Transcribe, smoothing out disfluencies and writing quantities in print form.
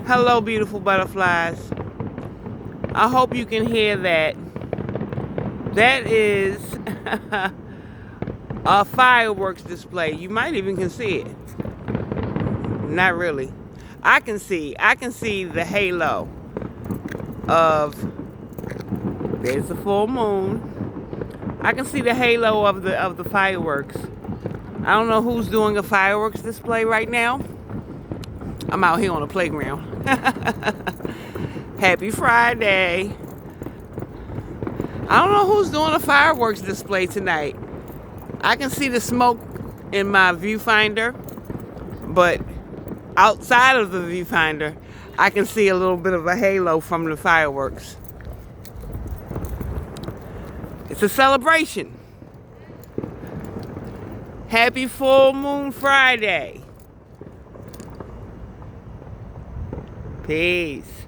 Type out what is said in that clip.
Hello, beautiful butterflies. I hope you can hear that. That is a fireworks display. You might even can see it. Not really. I can see the halo of, there's the full moon. I can see the halo of the fireworks. I don't know who's doing a fireworks display right now. I'm out here on the playground. Happy Friday. I don't know who's doing a fireworks display tonight. I can see the smoke in my viewfinder, but outside of the viewfinder, I can see a little bit of a halo from the fireworks. It's a celebration. Happy Full Moon Friday. Peace.